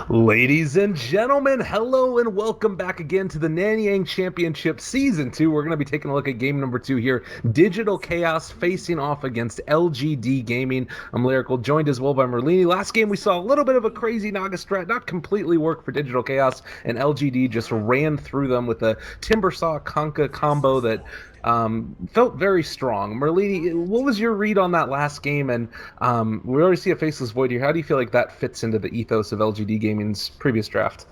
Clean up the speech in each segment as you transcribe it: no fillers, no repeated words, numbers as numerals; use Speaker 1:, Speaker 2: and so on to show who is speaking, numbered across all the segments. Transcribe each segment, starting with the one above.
Speaker 1: Ladies and gentlemen, hello and welcome back again to the Nanyang Championship Season 2. We're going to be taking a look at game number 2 here. Digital Chaos facing off against LGD-Gaming. I'm Lyrical, joined as well by Merlini. Last game we saw a little bit of a crazy Naga strat, not completely work for Digital Chaos, and LGD just ran through them with a Timbersaw Conka combo that felt very strong. Merlini, what was your read on that last game? And we already see a Faceless Void here. How do you feel like that fits into the ethos of LGD Gaming's previous draft?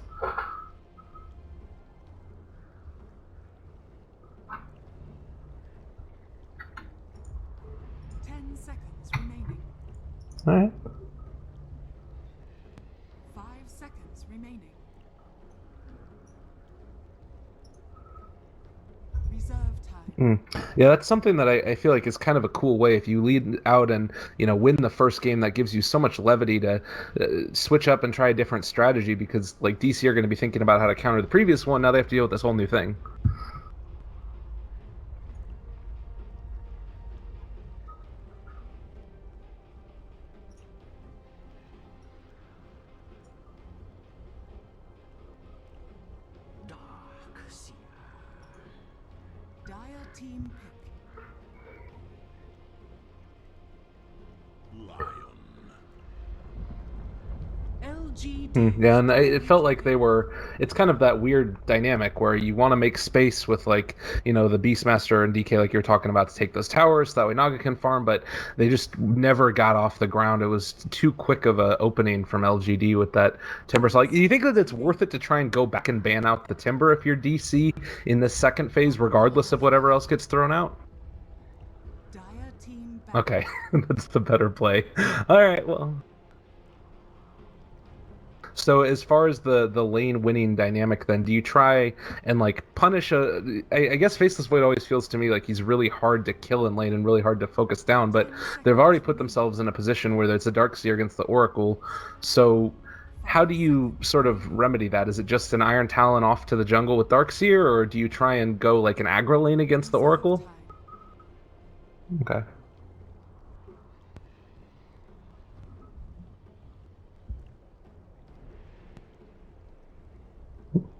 Speaker 2: 10 seconds remaining.
Speaker 1: All right.
Speaker 2: 5 seconds remaining. Reserve time.
Speaker 1: Yeah, that's something that I feel like is kind of a cool way. If you lead out and win the first game, that gives you so much levity to switch up and try a different strategy. Because like DC are going to be thinking about how to counter the previous one. Now they have to deal with this whole new thing.
Speaker 2: Dire team pick. LGD.
Speaker 1: Yeah, and it felt like they were. It's kind of that weird dynamic where you want to make space with like the Beastmaster and DK like you're talking about to take those towers so that way Naga can farm, but they just never got off the ground. It was too quick of a opening from LGD with that Timber. So, like, do you think that it's worth it to try and go back and ban out the Timber if you're DC in the second phase, regardless of whatever else gets thrown out?
Speaker 2: Dire team back.
Speaker 1: Okay, that's the better play. All right, well. So as far as the lane winning dynamic, then do you try and like punish a? I guess Faceless Void always feels to me like he's really hard to kill in lane and really hard to focus down. But they've already put themselves in a position where there's a Darkseer against the Oracle. So how do you sort of remedy that? Is it just an Iron Talon off to the jungle with Darkseer, or do you try and go like an aggro lane against the Oracle? Okay.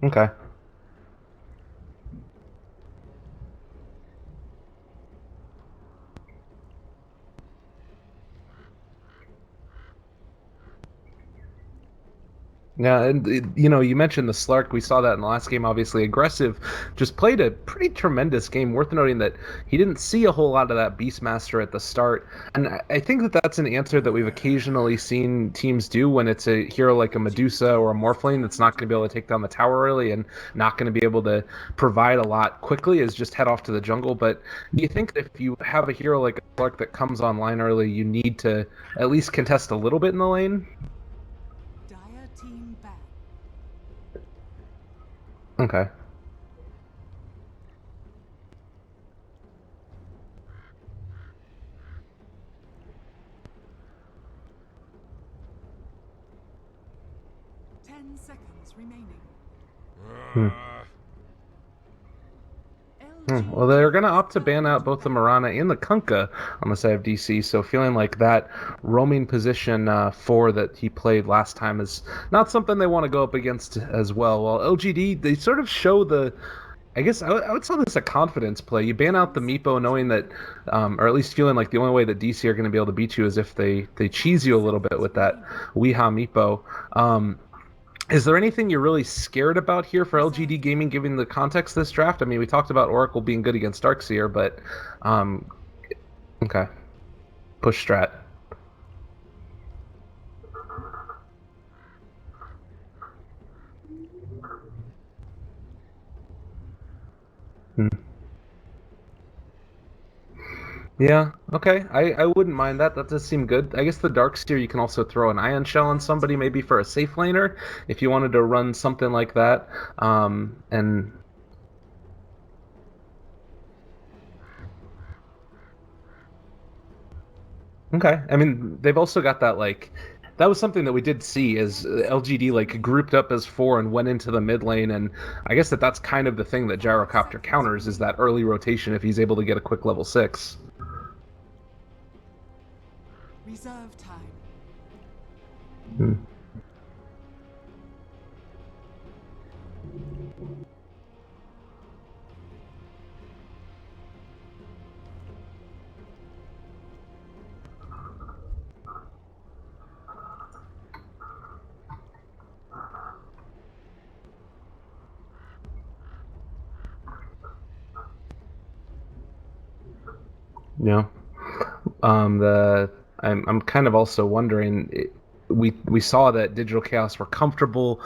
Speaker 1: Okay. Yeah, and you mentioned the Slark. We saw that in the last game. Obviously, aggressive, just played a pretty tremendous game. Worth noting that he didn't see a whole lot of that Beastmaster at the start, and I think that that's an answer that we've occasionally seen teams do when it's a hero like a Medusa or a Morphling that's not going to be able to take down the tower early and not going to be able to provide a lot quickly. Is just head off to the jungle. But do you think that if you have a hero like a Slark that comes online early, you need to at least contest a little bit in the lane?
Speaker 2: Dire team back.
Speaker 1: Okay.
Speaker 2: 10 seconds remaining.
Speaker 1: Hmm. Well, they're going to opt to ban out both the Mirana and the Kunkka on the side of DC, so feeling like that roaming position 4 that he played last time is not something they want to go up against as well. While LGD, they sort of show the, I guess I would call this a confidence play. You ban out the Meepo knowing that, or at least feeling like the only way that DC are going to be able to beat you is if they cheese you a little bit with that Weeha Meepo. Is there anything you're really scared about here for LGD Gaming, given the context of this draft? I mean, we talked about Oracle being good against Darkseer, but um, okay, push strat. Hmm. Yeah, okay, I wouldn't mind that. That does seem good. I guess the Darkseer you can also throw an Ion Shell on somebody maybe for a safe laner if you wanted to run something like that. And okay. I mean, they've also got that like that was something that we did see as LGD like grouped up as 4 and went into the mid lane, and I guess that's kind of the thing that Gyrocopter counters is that early rotation if he's able to get a quick level 6.
Speaker 2: Reserve time.
Speaker 1: Hmm. Yeah. The I'm kind of also wondering. We saw that Digital Chaos were comfortable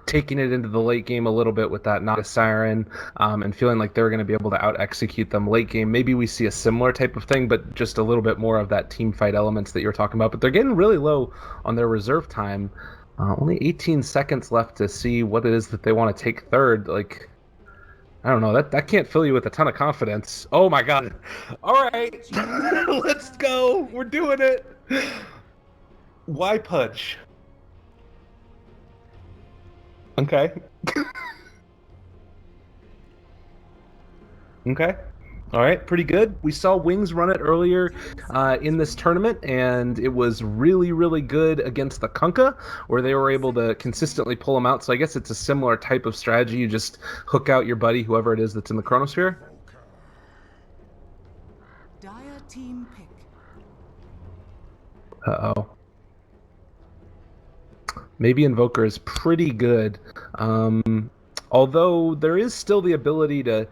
Speaker 1: taking it into the late game a little bit with that Naga Siren, and feeling like they're going to be able to out execute them late game. Maybe we see a similar type of thing, but just a little bit more of that team fight elements that you're talking about. But they're getting really low on their reserve time. Only 18 seconds left to see what it is that they want to take third. Like, I don't know. That can't fill you with a ton of confidence. Oh my god. All right. Let's go. We're doing it. Why Pudge? Okay. Okay. All right, pretty good. We saw Wings run it earlier
Speaker 2: 10
Speaker 1: in
Speaker 2: seconds
Speaker 1: this
Speaker 2: remaining.
Speaker 1: tournament, and it was really, really good against the Kunkka, where they were
Speaker 2: 5
Speaker 1: able to
Speaker 2: seconds
Speaker 1: consistently
Speaker 2: remaining.
Speaker 1: pull them out. So I guess it's a similar type of strategy. You just hook out your buddy, whoever it is that's in the Chronosphere.
Speaker 2: Dire team pick.
Speaker 1: Uh-oh. Maybe Invoker is pretty good. Although there is still the ability to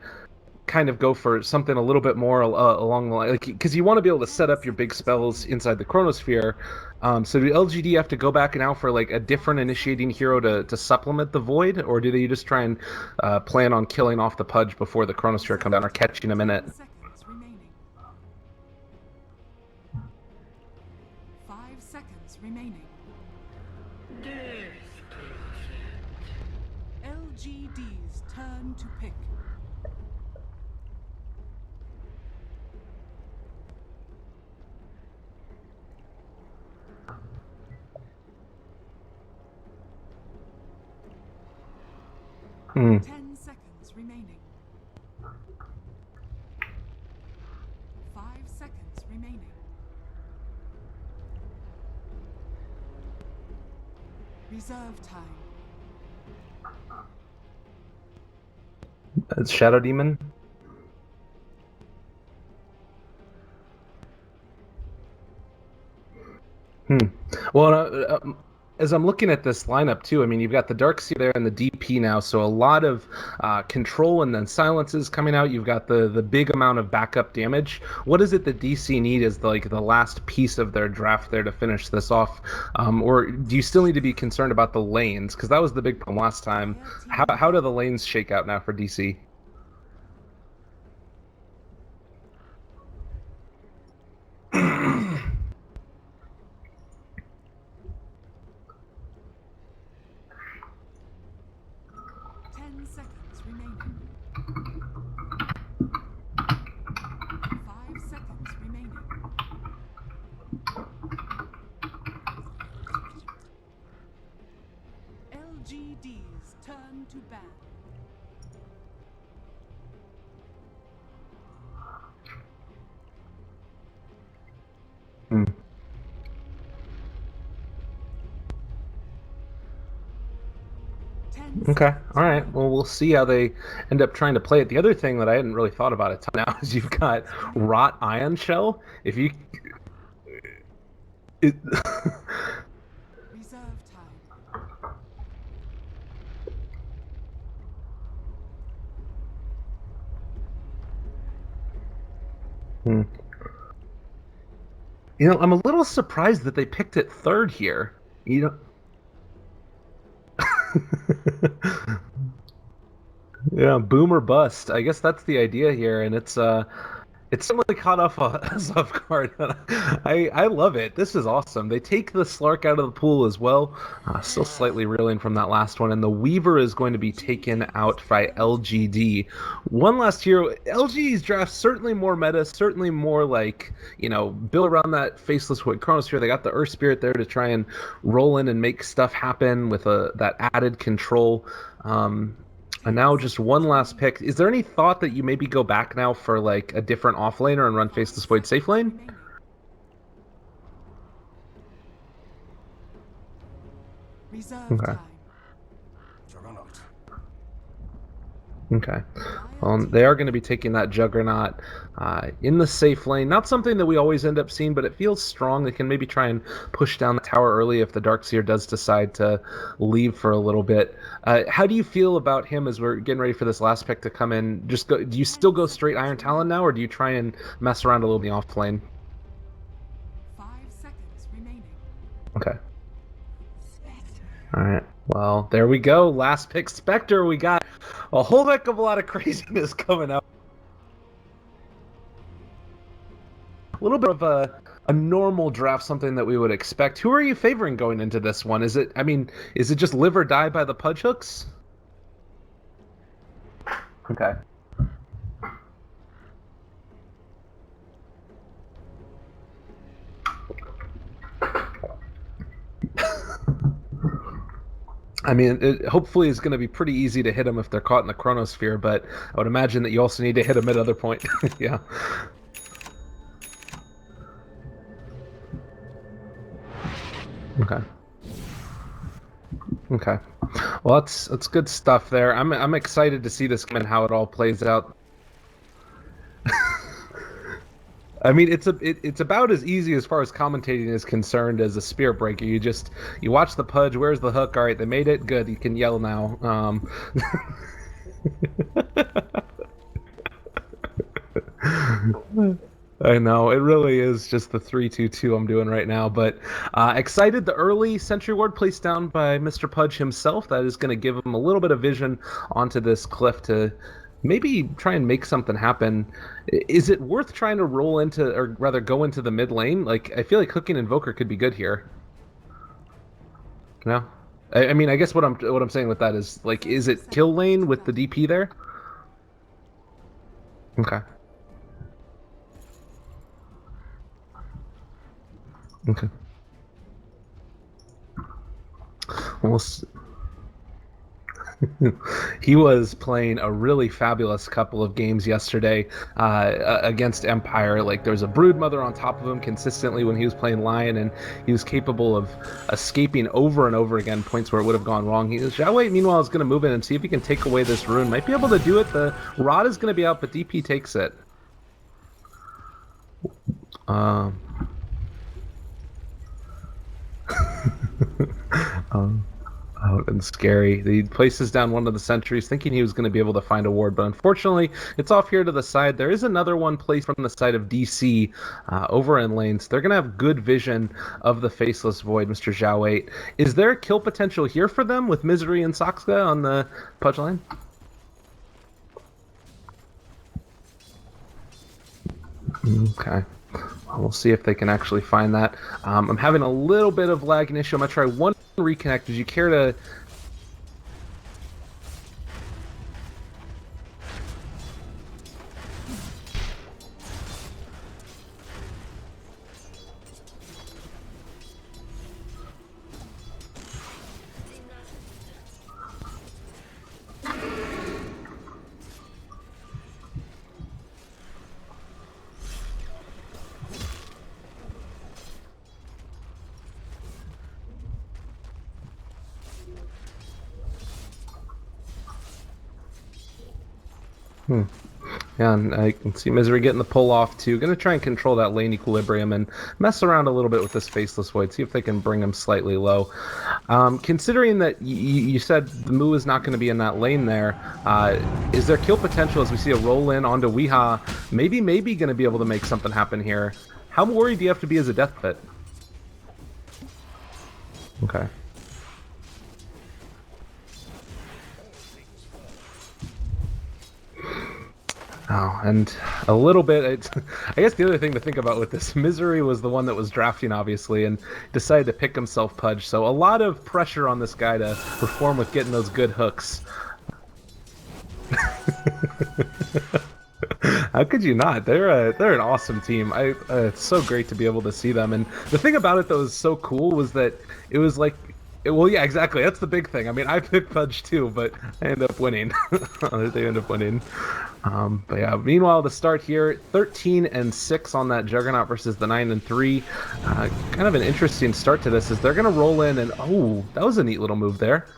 Speaker 1: kind of go for something a little bit more along the line, like because you want to be able to
Speaker 2: 10
Speaker 1: set up your big
Speaker 2: seconds
Speaker 1: spells
Speaker 2: remaining.
Speaker 1: inside the Chronosphere. So do LGD have to go back now for like a different
Speaker 2: 5
Speaker 1: initiating
Speaker 2: seconds
Speaker 1: hero to,
Speaker 2: remaining.
Speaker 1: to supplement the Void, or do they just try and plan on killing off the Pudge before the Chronosphere come down,
Speaker 2: Reserve
Speaker 1: or
Speaker 2: time.
Speaker 1: catching him in it?
Speaker 2: 10 seconds remaining. 5 seconds remaining. LGD's turn to pick.
Speaker 1: Hmm.
Speaker 2: 10 seconds remaining. 5 seconds remaining. Reserve time.
Speaker 1: It's Shadow Demon. Hmm. Well, as I'm looking at this lineup too, I mean, you've got the Darkseer there and the DP now, so a lot of control and then silences coming out. You've got the big amount of backup damage. What is it that DC need as the last piece of their draft there to finish this off, or do you still need to be concerned about the lanes? Because that was the big problem last time.
Speaker 2: Dire team
Speaker 1: How do
Speaker 2: ban.
Speaker 1: the lanes shake out now for DC?
Speaker 2: Ten seconds remaining. 5 seconds remaining. LGD's turn to ban.
Speaker 1: Hmm.
Speaker 2: 10
Speaker 1: Okay.
Speaker 2: seconds
Speaker 1: All right.
Speaker 2: remaining.
Speaker 1: Well, we'll see how they end up trying to play it. The other thing that I hadn't really thought about a ton now is you've got
Speaker 2: Seconds remaining.
Speaker 1: Rot Ion Shell. If you it,
Speaker 2: Reserve time.
Speaker 1: Hmm. I'm a little surprised that they picked it third here. You know. Yeah, boom or bust. I guess that's the idea here, and it's certainly caught off us off guard. I love it. This is awesome. They take the Slark out of the pool as well. Still slightly reeling from that last one, and the Weaver is going to be taken
Speaker 2: LGD's
Speaker 1: out by
Speaker 2: turn to pick.
Speaker 1: LGD. One last hero. LGD's draft certainly more meta, certainly more like built around that faceless wood Chronosphere. They got the Earth Spirit there to try and roll in and make stuff happen with that added control. And
Speaker 2: 10
Speaker 1: now just one
Speaker 2: seconds
Speaker 1: last
Speaker 2: remaining.
Speaker 1: pick. Is there any thought that you maybe go back now for like a different offlaner and run
Speaker 2: 5
Speaker 1: Faceless Void safe
Speaker 2: seconds
Speaker 1: lane?
Speaker 2: remaining. Reserve
Speaker 1: Okay.
Speaker 2: time.
Speaker 1: Okay.
Speaker 2: Dire
Speaker 1: They are going to be taking that Juggernaut in the safe lane. Not something that we always end up seeing, but it feels strong. They can maybe try and push down the tower early if the Darkseer does decide to leave for a little bit. How do you feel about him as we're getting ready for this last pick to come in? Do you still go straight Iron Talon now, or do you try and mess around a little in the off lane?
Speaker 2: 5 seconds remaining.
Speaker 1: Okay. All right. Well, there we go. Last pick, Spectre. We got a whole heck of a lot of craziness coming out. A little bit of a normal draft, something that we would expect. Who are you favoring going into this one? Is it just live or die by the Pudge hooks? Okay. I mean, it hopefully is going to be pretty easy to hit them if they're caught in the chronosphere, but I would imagine that you also need to hit them at other point. Yeah. Okay. Okay. Well, that's good stuff there. I'm excited to see this and how it all plays out. I mean, it's about as easy as far as commentating is concerned as a Spirit Breaker. You watch the Pudge. Where's the hook? All right, they made it. Good. You can yell now. I know it really is just the 3-2-2 I'm doing right now, but excited. The early Sentry Ward placed down by Mr. Pudge himself. That is going to give him a little bit of vision onto this cliff to maybe try and make something happen. Is it worth trying to roll into, or rather go into the mid lane? Like, I feel like hooking Invoker could be good here. No, I mean, I guess what I'm saying with that is, like, is it kill lane with the DP there? Okay. Okay. We'll he was playing a really fabulous couple of games yesterday against Empire. Like, there was a Broodmother on top of him consistently when he was playing Lion, and he was capable of escaping over and over again points where it would have gone wrong. Xiaowei, meanwhile, is going to move in and see if he can take away this rune. Might be able to do it. The Rod is going to be out, but DP takes it. Out and scary. He places down one of the sentries, thinking he was going to be able to find a ward, but unfortunately, it's off here to the side. There is another one placed from the side of DC over in lanes. They're going to have good vision of the Faceless Void, Mr. Zhao 8. Is there kill potential here for them with Misery and Soxka on the Pudge line? Okay. We'll see if they can actually find that. I'm having a little bit of lag issue. I'm going to try one reconnect. Would you care to... Yeah, and I can see Misery getting the pull off too. Gonna try and control that lane equilibrium and mess around a little bit with this Faceless Void, see if they can bring him slightly low. Considering that you said the Mu is not going to be in that lane there, is there kill potential as we see a roll in onto Weeha? Maybe going to be able to make something happen here. How worried do you have to be as a Death Pit? Okay. Oh, and a little bit, I guess the other thing to think about with this, Misery was the one that was drafting, obviously, and decided to pick himself Pudge. So a lot of pressure on this guy to perform with getting those good hooks. How could you not? They're an awesome team. It's so great to be able to see them. And the thing about it that was so cool was that it was like, well, yeah, exactly. That's the big thing. I mean, I picked Pudge too, but I end up winning. They end up winning. But yeah, meanwhile, the start here, 13-6 on that Juggernaut versus the 9-3. Kind of an interesting start to this, is they're going to roll in and, oh, that was a neat little move there.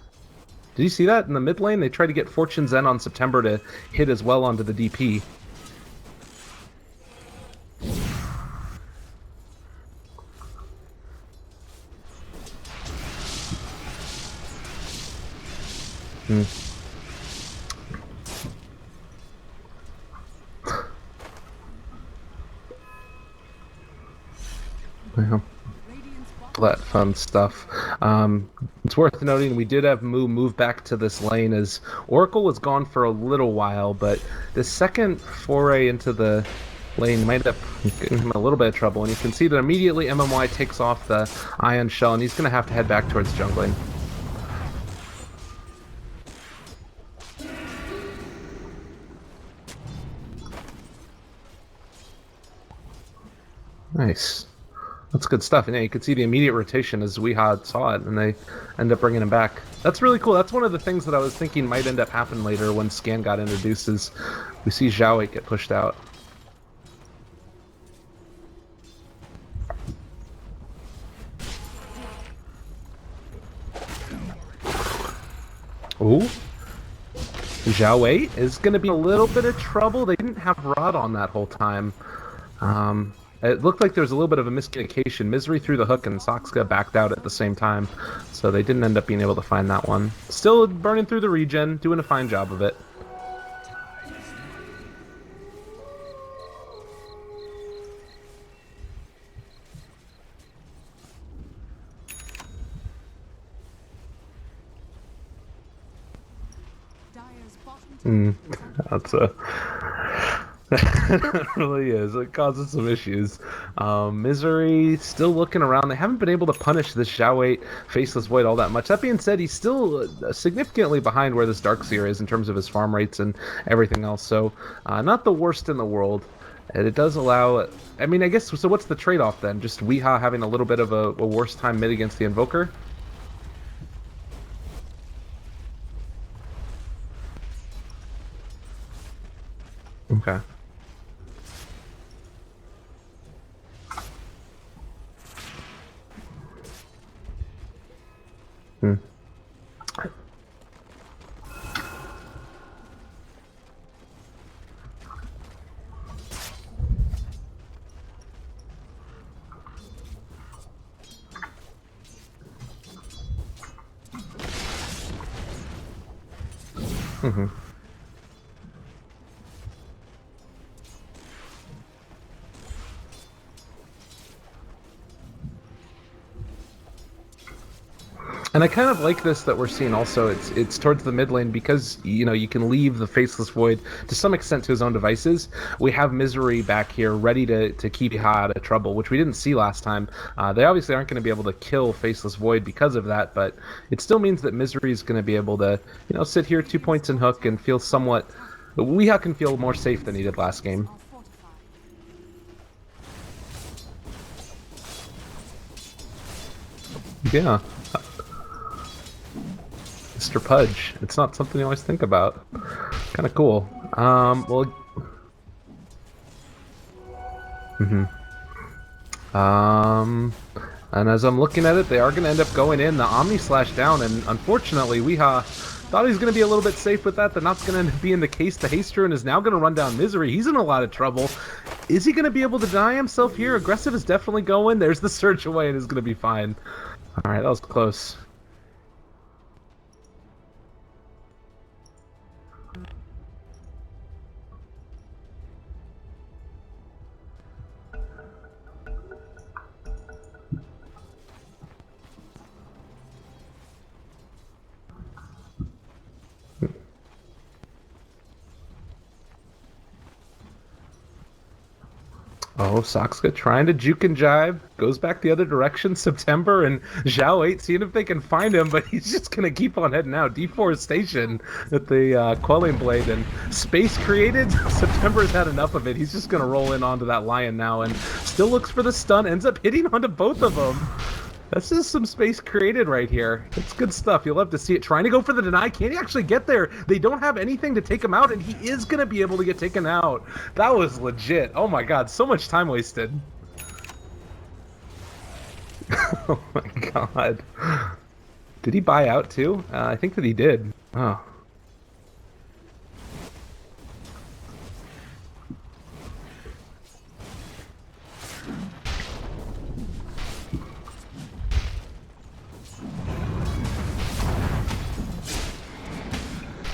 Speaker 1: Did you see that in the mid lane? They tried to get Fortune Zen on September to hit as well onto the DP. Hmm. Yeah. That fun stuff. It's worth noting we did have move back to this lane as Oracle was gone for a little while, but the second foray into the lane might have given him a little bit of trouble, and you can see that immediately MMY takes off the Ion Shell, and he's going to have to head back towards jungling. Nice. That's good stuff. And yeah, you could see the immediate rotation as Weeha saw it, and they end up bringing him back. That's really cool. That's one of the things that I was thinking might end up happening later when Scan got introduced is we see Zhao 8 get pushed out. Ooh. Zhao 8 is going to be a little bit of trouble. They didn't have Rod on that whole time. It looked like there was a little bit of a miscommunication. Misery threw the hook and Soxka backed out at the same time, so they didn't end up being able to find that one. Still burning through the regen, doing a fine job of it. That's a... It really is. It causes some issues. Misery still looking around. They haven't been able to punish this Zhao 8 Faceless Void all that much. That being said, he's still significantly behind where this Darkseer is in terms of his farm rates and everything else. So, not the worst in the world. And it does allow... I mean, I guess... So what's the trade-off then? Just Weeha having a little bit of a worse time mid against the Invoker? Okay. Hmm. Mm-hmm. And I kind of like this that we're seeing also. It's towards the mid lane because, you know, you can leave the Faceless Void to some extent to his own devices. We have Misery back here ready to keep Weeha out of trouble, which we didn't see last time. They obviously aren't going to be able to kill Faceless Void because of that, but it still means that Misery is going to be able to, you know, sit here 2 points in hook and feel somewhat... Weeha can feel more safe than he did last game. Yeah. Mr. Pudge. It's not something you always think about. Kind of cool. Well... And as I'm looking at it, they are going to end up going in. The Omni Slash down, and unfortunately, Weeha thought he was going to be a little bit safe with that. That's not going to end up being the case. The Haster and is now going to run down Misery. He's in a lot of trouble. Is he going to be able to deny himself here? Aggressive is definitely going. There's the Surge away, and is going to be fine. Alright, that was close. Oh, Soxka trying to juke and jive, goes back the other direction, September, and Zhao 8 seeing if they can find him, but he's just going to keep on heading out. Deforestation at the Quelling Blade, and space created. September's had enough of it. He's just going to roll in onto that Lion now, and still looks for the stun, ends up hitting onto both of them. That's just some space created right here. It's good stuff. You'll love to see it. Trying to go for the deny. Can he actually get there? They don't have anything to take him out, and he is going to be able to get taken out. That was legit. Oh my god, so much time wasted. Oh my god. Did he buy out too? I think that he did. Oh.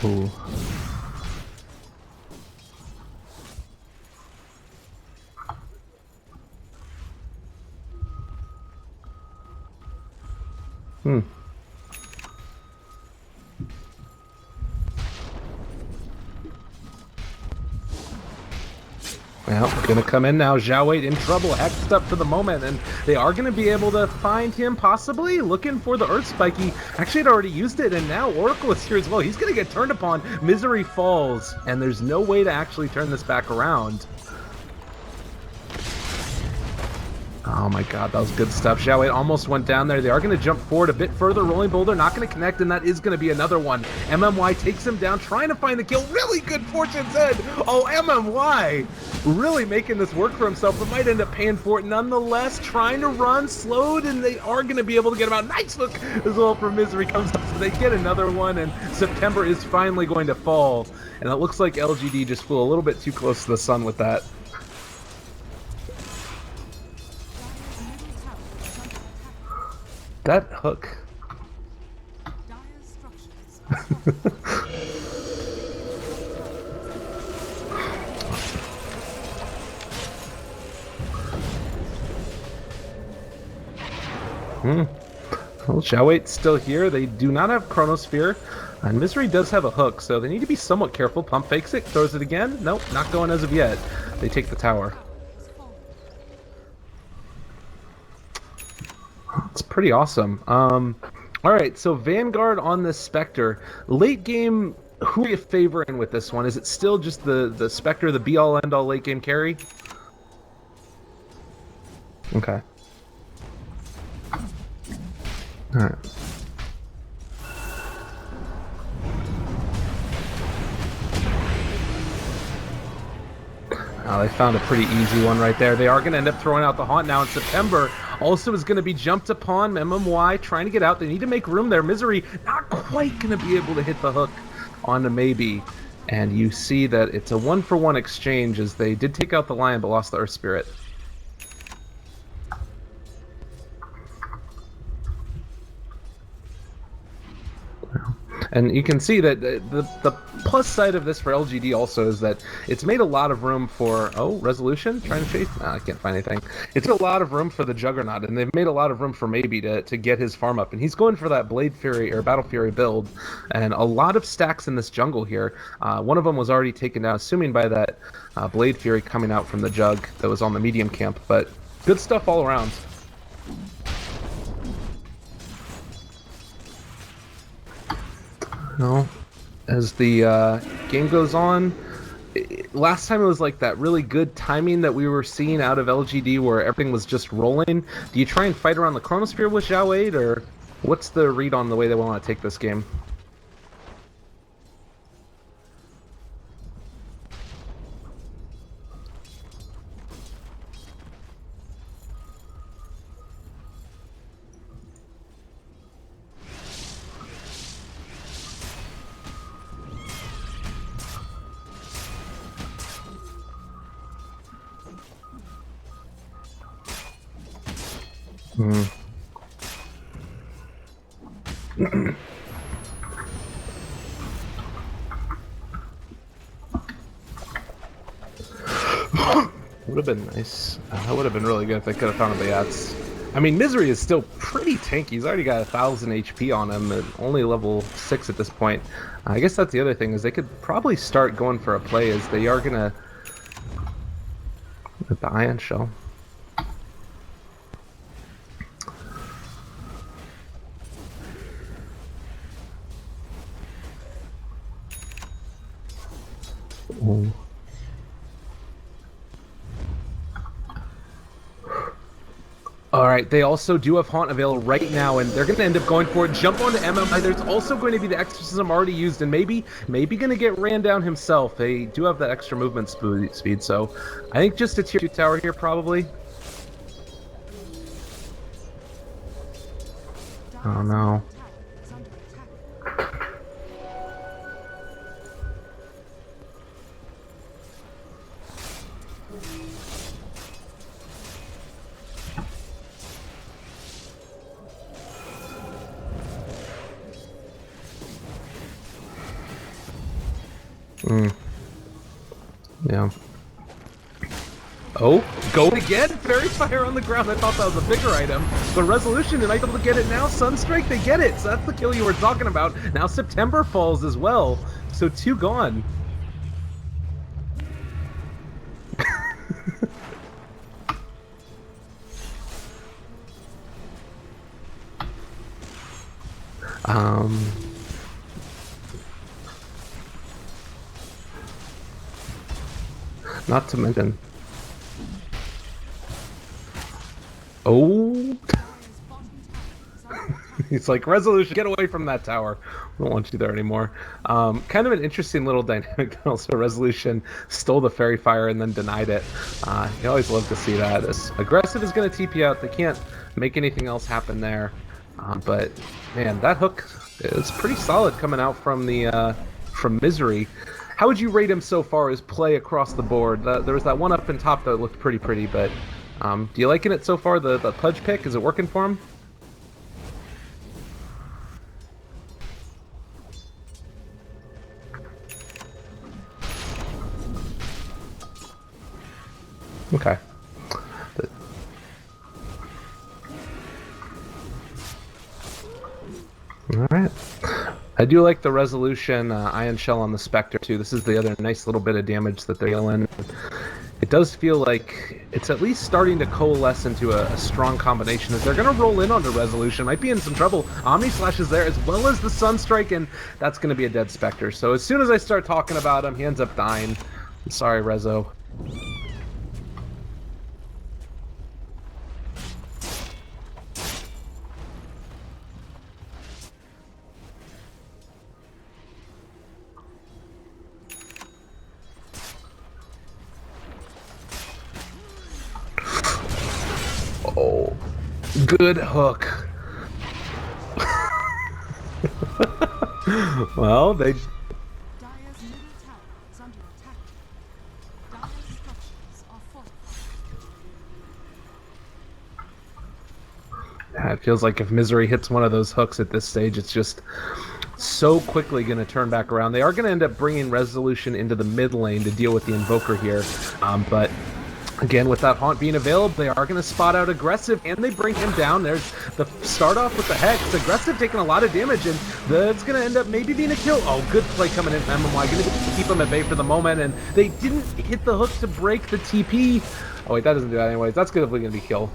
Speaker 1: Ooh. Hmm. Well, gonna come in now. Zhao Wei in trouble, hexed up for the moment, and they are gonna be able to find him, possibly looking for the Earth Spike. He actually had already used it, and now Oracle is here as well. He's gonna get turned upon. Misery falls, and there's no way to actually turn this back around. Oh my god, that was good stuff. Zhao Wei almost went down there. They are going to jump forward a bit further. Rolling Boulder not going to connect, and that is going to be another one. MMY takes him down, trying to find the kill. Really good Fortune's Head. Oh, MMY really making this work for himself, but might end up paying for it nonetheless. Trying to run, slowed, and they are going to be able to get him out. Nice look as well from Misery comes up, so they get another one, and September is finally going to fall. And it looks like LGD just flew a little bit too close to the sun with that. That hook. Well, Zhao Wei's still here. They do not have Chronosphere. And Misery does have a hook, so they need to be somewhat careful. Pump fakes it, throws it again. Nope, not going as of yet. They take the tower. It's pretty awesome. All right, so Vanguard on this Spectre. Late game, who are you favoring with this one? Is it still just the Spectre, the be-all, end-all late game carry? Okay. All right. They found a pretty easy one right there. They are going to end up throwing out the Haunt now in September. Also is going to be jumped upon. MMY trying to get out. They need to make room there. Misery not quite going to be able to hit the hook on the maybe. And you see that it's a 1-for-1 exchange, as they did take out the Lion but lost the Earth Spirit. And you can see that the plus side of this for LGD also is that it's made a lot of room for... Oh, Resolution? Trying to chase? No, I can't find anything. It's made a lot of room for the Juggernaut, and they've made a lot of room for Maybe to get his farm up. And he's going for that Blade Fury, or Battle Fury build, and a lot of stacks in this jungle here. One of them was already taken down, assuming by that Blade Fury coming out from the Jug that was on the medium camp. But good stuff all around. No, as the game goes on, last time it was like that really good timing that we were seeing out of LGD where everything was just rolling. Do you try and fight around the Chronosphere with Zhao Wei, or what's the read on the way they want to take this game? Would have been nice. That would have been really good if they could have found the Yats. I mean, Misery is still pretty tanky. He's already got 1,000 HP on him, and only level 6 at this point. I guess that's the other thing, is they could probably start going for a play, as they are gonna... With the Ion Shell. Ooh. Alright, they also do have Haunt available right now, and they're going to end up going for it. Jump onto MMI. There's also going to be the Exorcism already used, and maybe going to get ran down himself. They do have that extra movement speed, so I think just a tier 2 tower here, probably. Oh no. Mm. Yeah. Oh, go again! Fairy Fire on the ground. I thought that was a bigger item. But Resolution, they might be able to get it now. Sunstrike, they get it. So that's the kill you were talking about. Now September falls as well. So 2 gone. Not to mention. Oh. He's like, Resolution, get away from that tower. We don't want you there anymore. Kind of an interesting little dynamic. Also, Resolution stole the Fairy Fire and then denied it. You always love to see that. As Aggressive is going to TP out. They can't make anything else happen there. But man, that hook is pretty solid coming out from the from Misery. How would you rate him so far as play across the board? There was that one up in top that looked pretty, but do you liking it so far? The Pudge pick, is it working for him? Okay. Alright. I do like the Resolution Ion Shell on the Spectre too. This is the other nice little bit of damage that they're dealing. It does feel like it's at least starting to coalesce into a strong combination as they're going to roll in onto Resolution. Might be in some trouble. Omni Slash is there as well as the Sunstrike, and that's going to be a dead Spectre. So as soon as I start talking about him, he ends up dying. I'm sorry, Rezo. Oh, good hook. Well, they...
Speaker 2: Dire's middle tower is under attack. Dire's structures are fortified.
Speaker 1: Yeah, it feels like if Misery hits one of those hooks at this stage, it's just so quickly going to turn back around. They are going to end up bringing Resolution into the mid lane to deal with the Invoker here, but again, with that Haunt being available, they are going to spot out Aggressive, and they bring him down. There's the start off with the Hex. Aggressive taking a lot of damage, and that's going to end up maybe being a kill. Oh, good play coming in from MMY. Going to keep him at bay for the moment, and they didn't hit the hook to break the TP. Oh, wait, that doesn't do that anyways. That's going to be kill.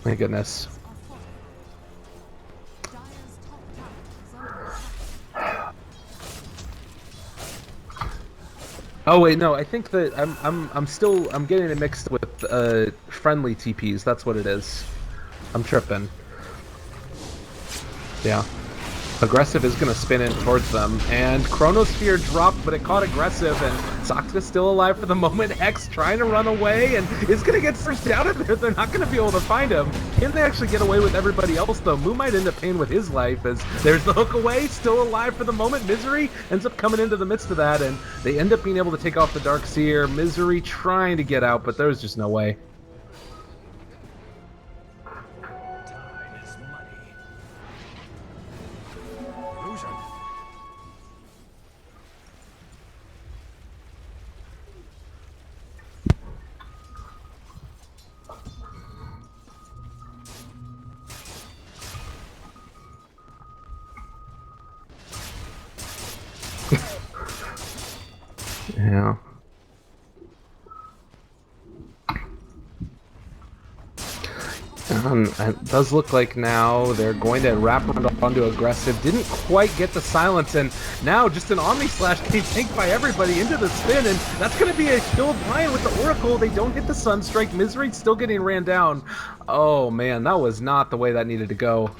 Speaker 1: My goodness. Oh wait, no. I think that I'm getting it mixed with friendly TPs. That's what it is. I'm tripping. Yeah. Aggressive is going to spin in towards them, and Chronosphere dropped, but it caught Aggressive, and Sakta's still alive for the moment. Hex trying to run away, and is going to get forced out of there. They're not going to be able to find him. Can they actually get away with everybody else, though? Moo might end up paying with his life, as there's the hook away, still alive for the moment. Misery ends up coming into the midst of that, and they end up being able to take off the Darkseer. Misery trying to get out, but there's just no way. Yeah. It does look like now they're going to wrap around onto Aggressive. Didn't quite get the silence, and now just an Omni Slash getting tanked by everybody into the spin, and that's going to be a kill of Brian with the Oracle. They don't hit the Sunstrike. Misery's still getting ran down. Oh man, that was not the way that needed to go.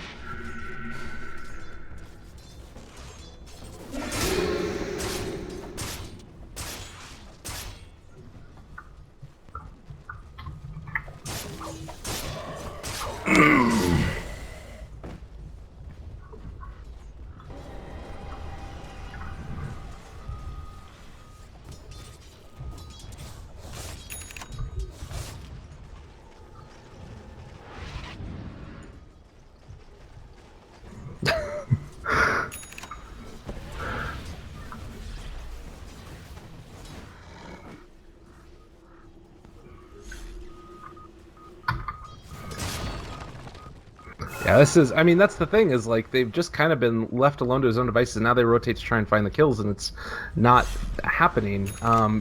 Speaker 1: Yeah, this is, I mean, that's the thing is like they've just kind of been left alone to his own devices, and now they rotate to try and find the kills, and it's not happening.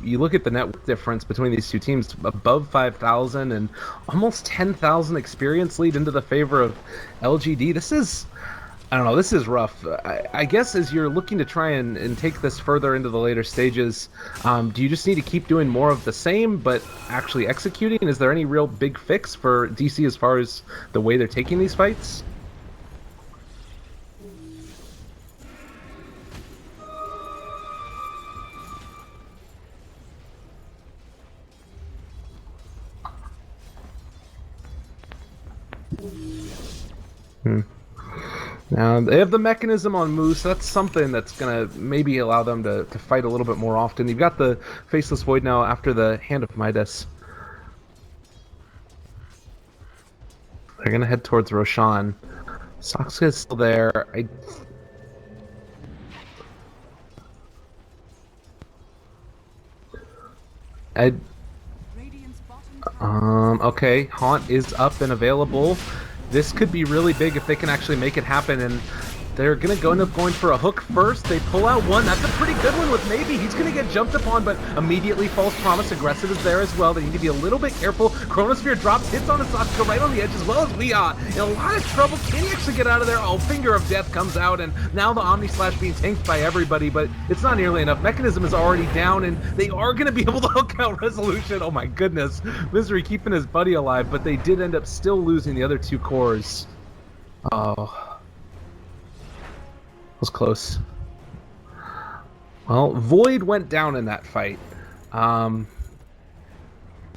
Speaker 1: You look at the net difference between these two teams, above 5,000 and almost 10,000 experience lead into the favor of LGD. This is, I don't know, this is rough. I guess as you're looking to try and take this further into the later stages, do you just need to keep doing more of the same, but actually executing? Is there any real big fix for DC as far as the way they're taking these fights? Hmm. Now, they have the mechanism on Moose. That's something that's going to maybe allow them to fight a little bit more often. You've got the Faceless Void now after the Hand of Midas. They're going to head towards Roshan. Soxka is still there. Okay, Haunt is up and available. This could be really big if they can actually make it happen, and they're gonna end up going for a hook first. They pull out one. That's a pretty good one with maybe. He's gonna get jumped upon, but immediately False Promise. Aggressive is there as well. They need to be a little bit careful. Chronosphere drops, hits on Asaka right on the edge, as well as we are in a lot of trouble. Can he actually get out of there? Oh, Finger of Death comes out, and now the Omni Slash being tanked by everybody, but it's not nearly enough. Mechanism is already down, and they are gonna be able to hook out Resolution. Oh my goodness. Misery keeping his buddy alive, but they did end up still losing the other two cores. Oh. Was close. Well, Void went down in that fight.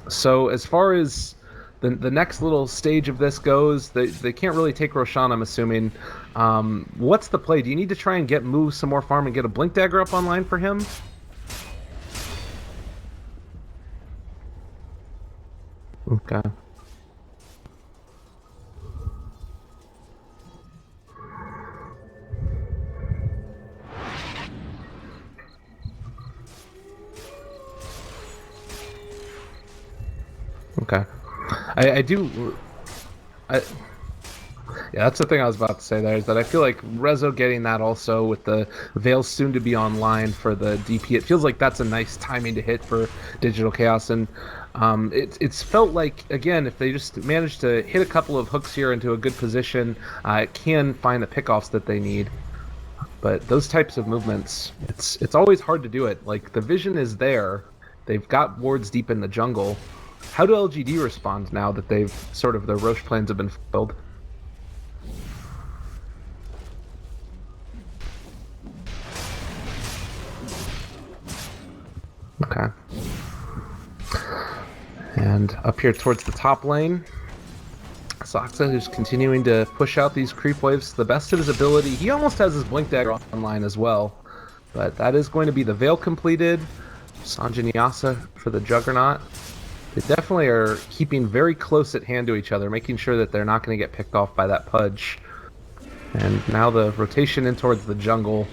Speaker 1: So as far as the next little stage of this goes, they can't really take Roshan, I'm assuming. What's the play? Do you need to try and move some more farm and get a Blink Dagger up online for him? Okay. Okay. Yeah, that's the thing I was about to say there, is that I feel like Rezo getting that also with the Veil soon to be online for the DP, it feels like that's a nice timing to hit for Digital Chaos, and it's felt like, again, if they just manage to hit a couple of hooks here into a good position, it can find the pickoffs that they need. But those types of movements, it's always hard to do it. Like, the vision is there, they've got wards deep in the jungle. How do LGD respond now that they've sort of, their Roche plans have been fulfilled? Okay. And up here towards the top lane, Soxa, who's continuing to push out these creep waves to the best of his ability. He almost has his Blink Dagger online as well. But that is going to be the Veil completed. Sanjanyasa for the Juggernaut. They definitely are keeping very close at hand to each other, making sure that they're not going to get picked off by that Pudge. And now the rotation in towards the jungle.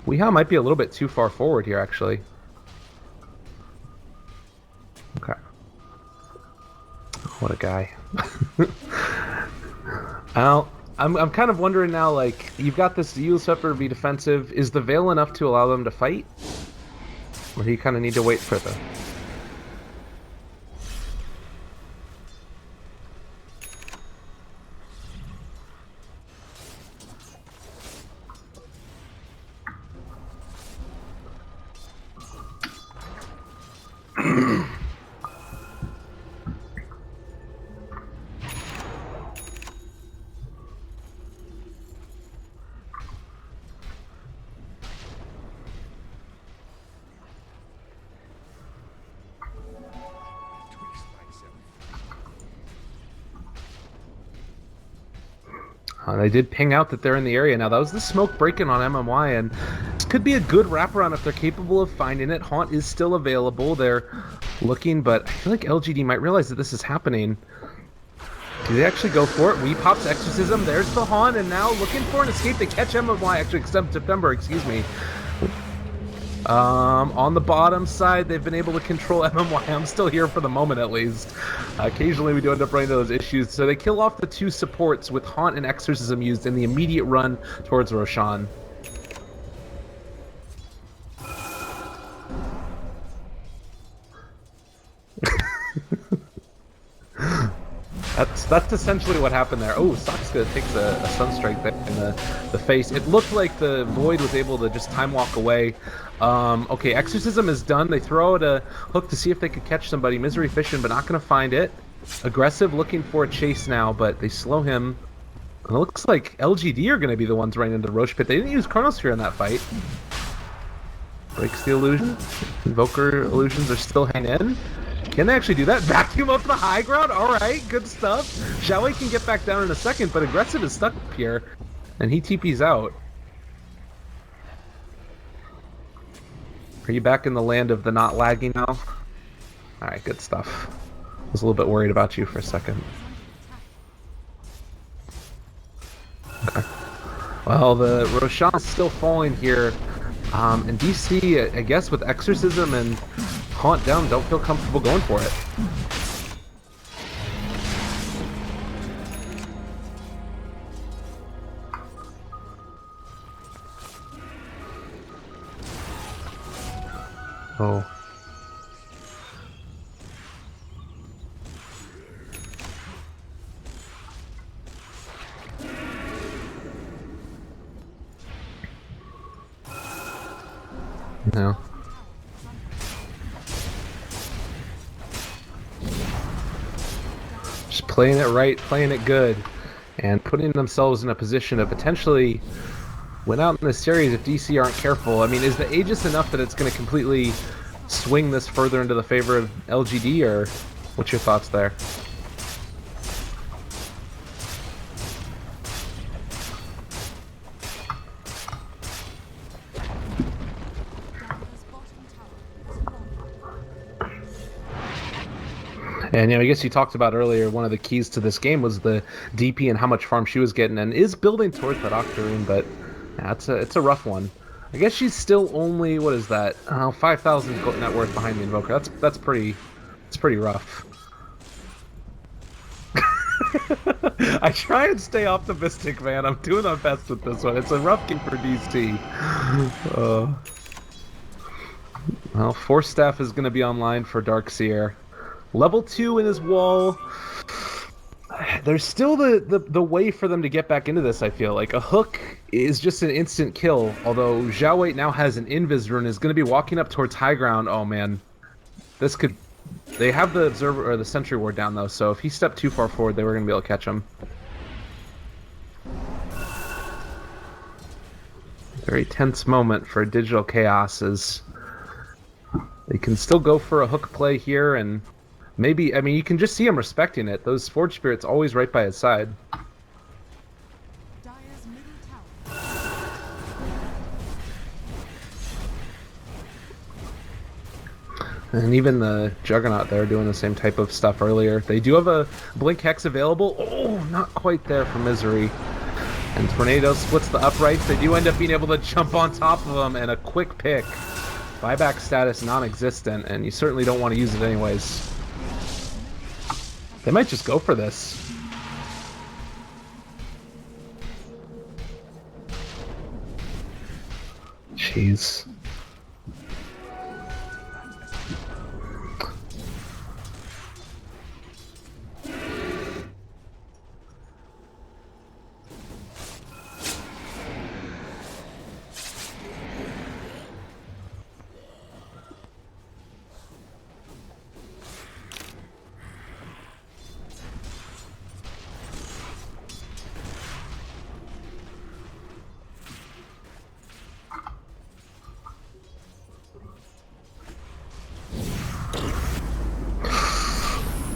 Speaker 1: Weehaw might be a little bit too far forward here, actually. Okay. What a guy. Well, I'm kind of wondering now, like, you've got this Eul Scepter be defensive. Is the Veil enough to allow them to fight? Or do you kind of need to wait for the... They did ping out that they're in the area now. That was the smoke breaking on MMY, and this could be a good wraparound if they're capable of finding it. Haunt is still available. They're looking, but I feel like LGD might realize that this is happening. Do they actually go for it? Pops Exorcism. There's the Haunt, and now looking for an escape. They catch MMY, actually, except September, excuse me. On the bottom side, they've been able to control MMY. I'm still here for the moment, at least. Occasionally, we do end up running into those issues. So they kill off the two supports with Haunt and Exorcism used in the immediate run towards Roshan. That's essentially what happened there. Oh, Sakska takes a Sunstrike there in the face. It looked like the Void was able to just time walk away. Okay, Exorcism is done. They throw out a hook to see if they could catch somebody. Misery fishing, but not going to find it. Aggressive, looking for a chase now, but they slow him. And it looks like LGD are going to be the ones running into the Roche Pit. They didn't use Chronosphere in that fight. Breaks the illusion. Invoker illusions are still hanging in. Can they actually do that? Vacuum up the high ground? Alright, good stuff. Xiaowei can get back down in a second, but Aggressive is stuck up here. And he TP's out. Are you back in the land of the not lagging now? Alright, good stuff. I was a little bit worried about you for a second. Okay. Well, the Roshan is still falling here. And DC, I guess, with Exorcism and Haunt down, don't feel comfortable going for it. Oh. No. Just playing it right, playing it good, and putting themselves in a position to potentially win out in this series if DC aren't careful. I mean, is the Aegis enough that it's going to completely swing this further into the favor of LGD, or what's your thoughts there? And, you know, I guess you talked about earlier, one of the keys to this game was the DP and how much farm she was getting, and is building towards that Octarine, but yeah, it's a rough one. I guess she's still only, what is that? 5,000 net worth behind the Invoker. That's pretty rough. I try and stay optimistic, man. I'm doing my best with this one. It's a rough game for DC. Well, Force Staff is going to be online for Darkseer. Level 2 in his wall. There's still the way for them to get back into this, I feel. Like, a hook is just an instant kill, although Xiaowei now has an Invis rune, is going to be walking up towards high ground. Oh, man. This could... They have the Observer, or the Sentry Ward down, though, so if he stepped too far forward, they were going to be able to catch him. Very tense moment for Digital Chaos, as they can still go for a hook play here, and... Maybe, I mean, you can just see him respecting it. Those Forge Spirits always right by his side. And even the Juggernaut there doing the same type of stuff earlier. They do have a Blink Hex available. Oh, not quite there for Misery. And Tornado splits the uprights. They do end up being able to jump on top of them, and a quick pick. Buyback status non-existent, and you certainly don't want to use it anyways. They might just go for this. Jeez.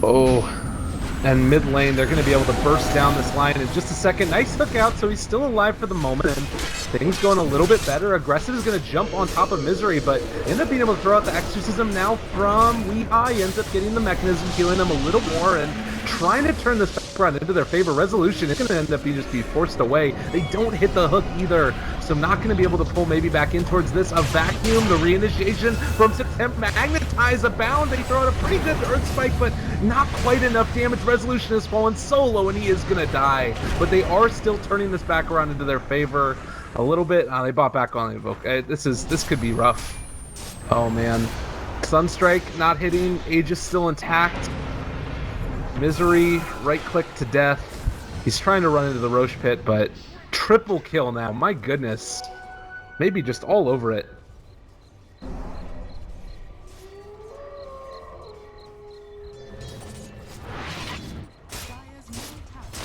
Speaker 1: Oh, and mid lane, they're going to be able to burst down this line in just a second. Nice hook out, so he's still alive for the moment, and things going a little bit better. Aggressive is going to jump on top of Misery, but end up being able to throw out the Exorcism now from Weehai. Ends up getting the mechanism, healing him a little more, and trying to turn this back. hook run into their favor. Resolution is going to end up being just be forced away. They don't hit the hook either, so not going to be able to pull maybe back in towards this. A vacuum, the reinitiation from September, magnetize a bound. They throw out a pretty good earth spike, but not quite enough damage. Resolution has fallen so low, and he is going to die. But they are still turning this back around into their favor a little bit. They bought back on the Evoke. This could be rough. Oh man. Sunstrike not hitting, Aegis still intact. Misery, right click to death. He's trying to run into the Roche pit, but triple kill now. My goodness. Maybe just all over it.
Speaker 2: Dire's middle tower.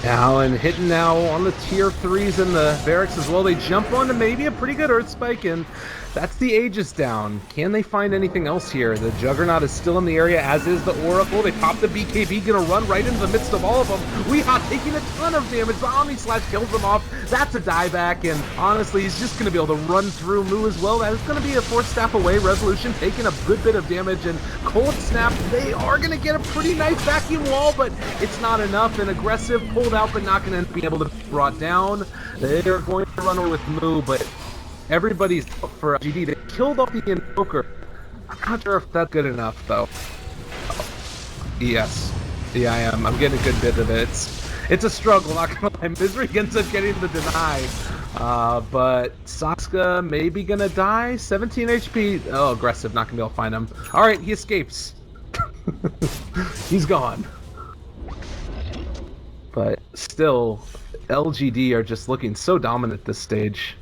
Speaker 1: Now, and hitting now on the tier 3s and the barracks as well. They jump onto maybe a pretty good earth spike, and that's the Aegis down. Can they find anything else here? The Juggernaut is still in the area, as is the Oracle. They pop the BKB, gonna run right into the midst of all of them. Weehaw taking a ton of damage. The Omni Slash kills them off. That's a dieback, and honestly, he's just gonna be able to run through Moo as well. That is gonna be a 4-staff away. Resolution taking a good bit of damage, and Cold Snap, they are gonna get a pretty nice vacuum wall, but it's not enough. And aggressive pulled out, but not gonna be able to be brought down. They're going to run away with Moo, but everybody's up for LGD. They killed off the Invoker. I'm not sure if that's good enough, though. Yes. Yeah, I am. I'm getting a good bit of it. It's a struggle, not gonna lie. Misery ends up getting the deny. But Saska maybe gonna die. 17 HP. Oh, aggressive. Not gonna be able to find him. Alright, he escapes. He's gone. But still, LGD are just looking so dominant this stage.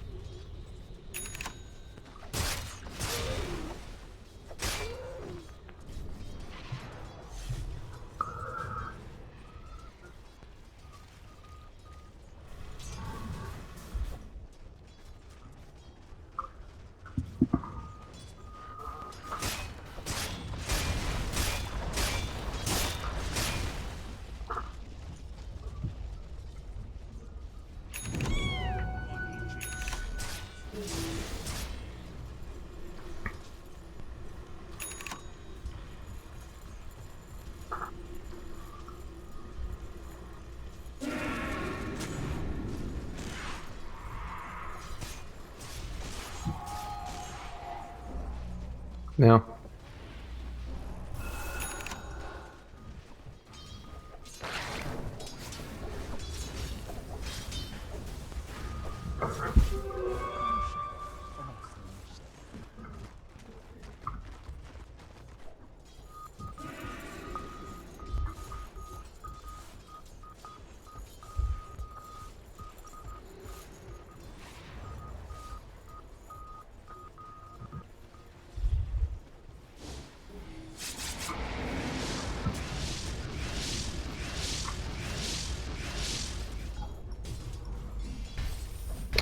Speaker 1: Now.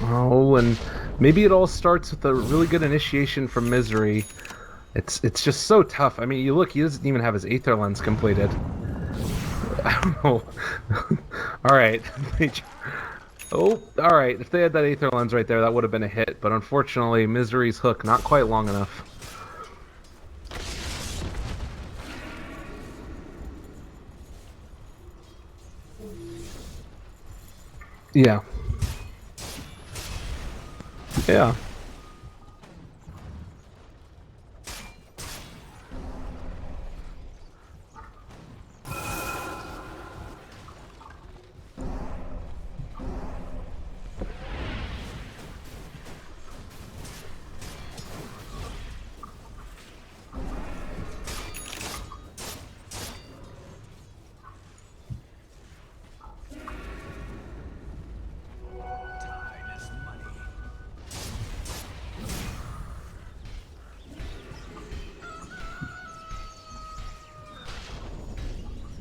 Speaker 1: Oh, and maybe it all starts with a really good initiation from Misery. It's just so tough. I mean, you look, he doesn't even have his Aether Lens completed. I don't know. Alright. Oh, alright. If they had that Aether Lens right there, that would have been a hit. But unfortunately, Misery's hook, not quite long enough. Yeah. Yeah.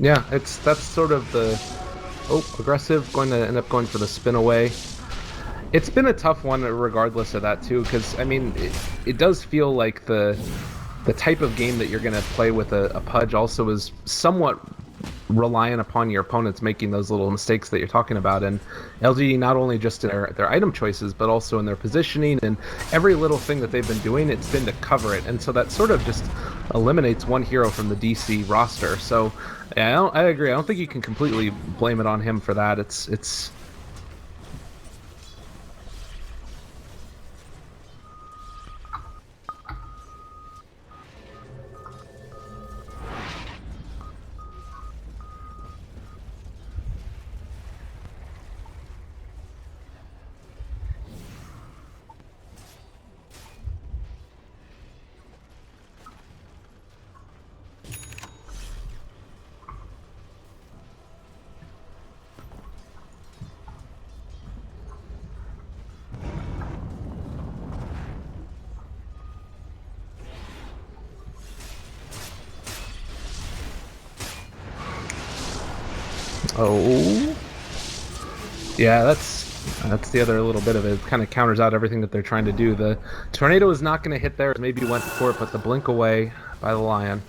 Speaker 1: Yeah, that's sort of the aggressive, going to end up going for the spin away. It's been a tough one regardless of that too, because I mean it does feel like the type of game that you're going to play with a Pudge also is somewhat reliant upon your opponents making those little mistakes that you're talking about. And LGD, not only just in their item choices, but also in their positioning and every little thing that they've been doing, it's been to cover it. And so that sort of just eliminates one hero from the DC roster. So yeah, I agree. I don't think you can completely blame it on him for that. It's oh. Yeah, that's the other little bit of it. It kind of counters out everything that they're trying to do. The tornado is not going to hit there. Maybe went for it, but the blink away by the lion.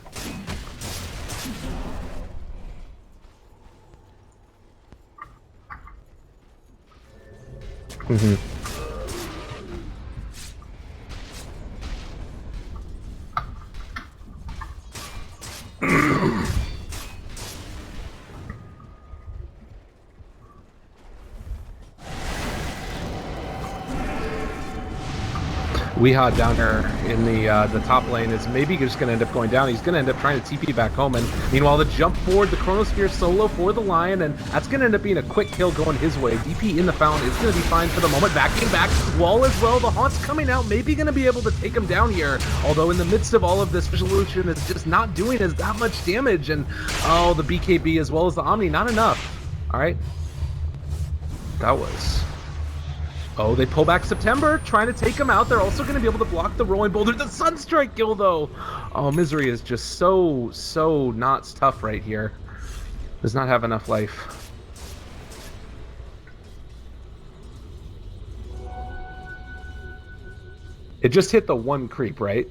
Speaker 1: Mm-hmm. Weehaw down there in the top lane is maybe just going to end up going down. He's going to end up trying to TP back home. And meanwhile, the jump forward, the Chronosphere solo for the Lion, and that's going to end up being a quick kill going his way. DP in the fountain is going to be fine for the moment. Backing back, wall as well. The Haunt's coming out, maybe going to be able to take him down here. Although in the midst of all of this, Resolution is just not doing as that much damage. And oh, the BKB as well as the Omni, not enough. All right. That was... Oh, they pull back September, trying to take him out. They're also going to be able to block the rolling boulder. The Sunstrike kill, though. Oh, Misery is just so not tough right here. Does not have enough life. It just hit the one creep, right?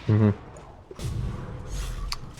Speaker 1: Mm-hmm.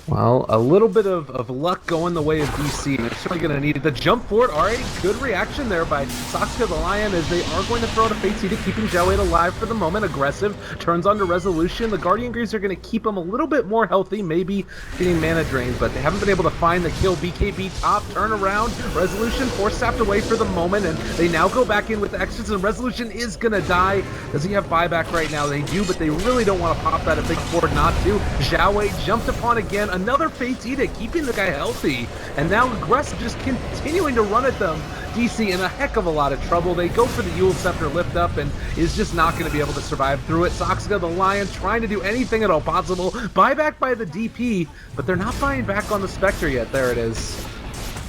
Speaker 1: Well, a little bit of luck going the way of DC. They're certainly going to need it. The jump forward, alright, good reaction there by Sasuke the Lion as they are going to throw out a Fate Seed, keeping Jowade alive for the moment. Aggressive, turns on to Resolution. The Guardian Greaves are going to keep him a little bit more healthy, maybe getting mana drained, but they haven't been able to find the kill. BKB top, turn around, Resolution force-sapped away for the moment, and they now go back in with the extras, and Resolution is going to die. Does he have buyback right now? They do, but they really don't want to pop that if they can afford not to. Jowade jumped upon again. Another Fate's Edict, keeping the guy healthy, and now Aggressive just continuing to run at them. DC in a heck of a lot of trouble. They go for the Yule Scepter lift up and is just not going to be able to survive through it. Soxga the Lion trying to do anything at all possible. Buyback by the DP, but they're not buying back on the Spectre yet. There it is.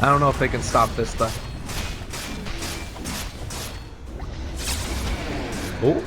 Speaker 1: I don't know if they can stop this though. Oh.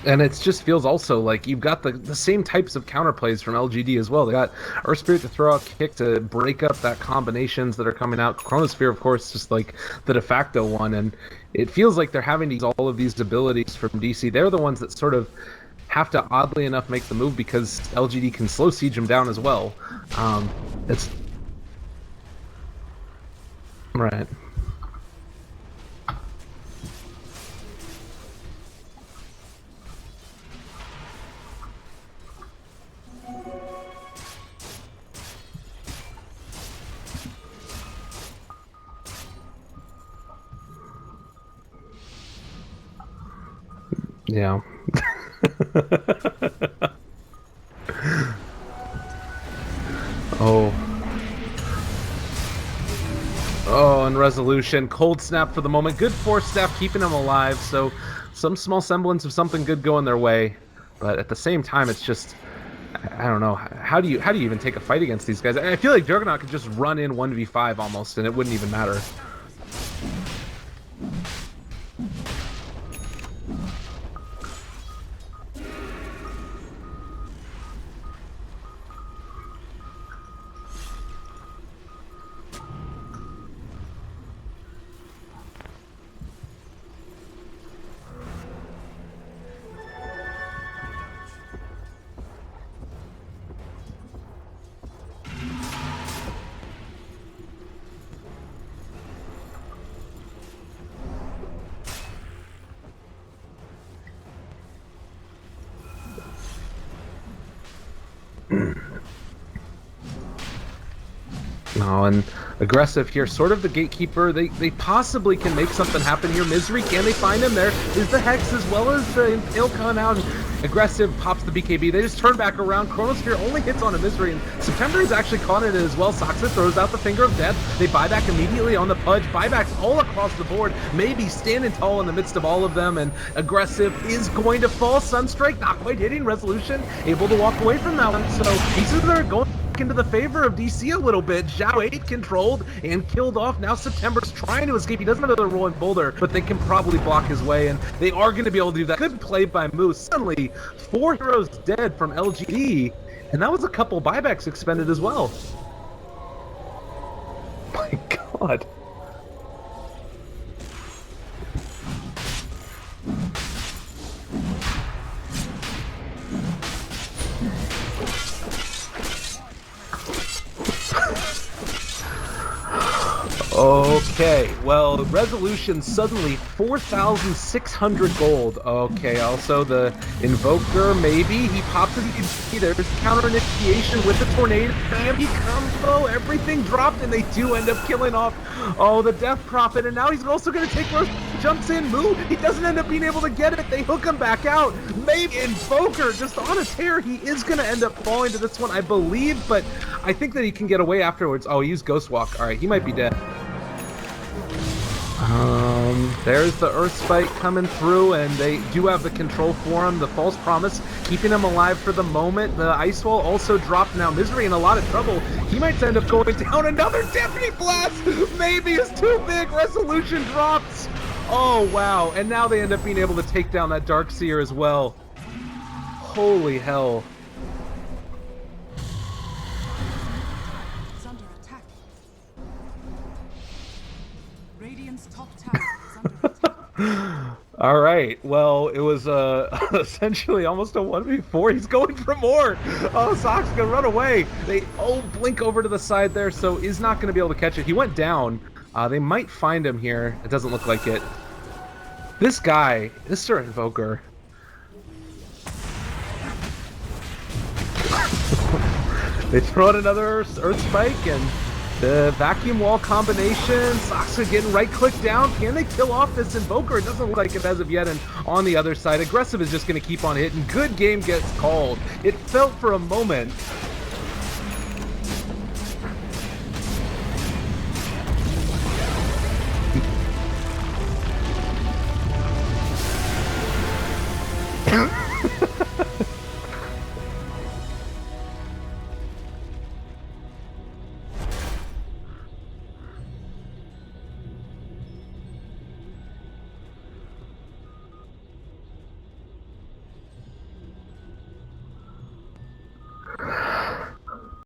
Speaker 1: And it just feels also like you've got the same types of counterplays from LGD as well. They got Earth Spirit to throw out kick to break up that combinations that are coming out. Chronosphere, of course, just like the de facto one. And it feels like they're having all of these abilities from DC. They're the ones that sort of have to, oddly enough, make the move because LGD can slow siege them down as well. It's... Right. Yeah. Oh. Resolution. Cold Snap for the moment. Good force staff keeping them alive, so some small semblance of something good going their way. But at the same time, it's just, I don't know. How do you even take a fight against these guys? I feel like Juggernaut could just run in 1v5 almost, and it wouldn't even matter. Oh, and aggressive here, sort of the gatekeeper. They possibly can make something happen here. Misery, can they find him? There is the Hex as well as the Impale coming out. Aggressive pops the BKB. They just turn back around. Chronosphere only hits on a Misery, and September is actually caught in it as well. Soxa throws out the Finger of Death. They buy back immediately on the Pudge. Buybacks all across the board. Maybe standing tall in the midst of all of them, and Aggressive is going to fall. Sunstrike not quite hitting. Resolution able to walk away from that one. So pieces are going into the favor of DC a little bit. Zhao 8 controlled and killed off. Now September's trying to escape. He doesn't have another rolling boulder, but they can probably block his way, and they are going to be able to do that. Good play by Moose. Suddenly, 4 heroes dead from LGD, and that was a couple buybacks expended as well. My God. Okay, well, Resolution suddenly 4,600 gold. Okay, also the Invoker, maybe. He pops it, you can see there's counter initiation with the Tornado. Bambi combo, everything dropped, and they do end up killing off, oh, the Death Prophet, and now he's also going to take Rose, jumps in, move. He doesn't end up being able to get it. They hook him back out. Maybe Invoker just on a tear. He is going to end up falling to this one, I believe, but I think that he can get away afterwards. Oh, he used Ghost Walk. All right, he might be dead. There's the Earth Spike coming through, and they do have the control for him. The False Promise keeping him alive for the moment. The Ice Wall also dropped now. Misery in a lot of trouble. He might end up going down. Another Deputy Blast maybe is too big. Resolution drops. Oh, wow. And now they end up being able to take down that Darkseer as well. Holy hell.
Speaker 2: Top tower is under attack.
Speaker 1: All right. Well, it was essentially almost a 1v4. He's going for more. Oh, Sock's gonna run away. They blink over to the side there, so is not gonna be able to catch it. He went down. They might find him here. It doesn't look like it. This guy, Mr. Invoker. They throw out another Earth Spike, and the vacuum wall combination. Soxa getting right-click down. Can they kill off this Invoker? It doesn't look like it as of yet. And on the other side, Aggressive is just going to keep on hitting. Good game gets called. It felt for a moment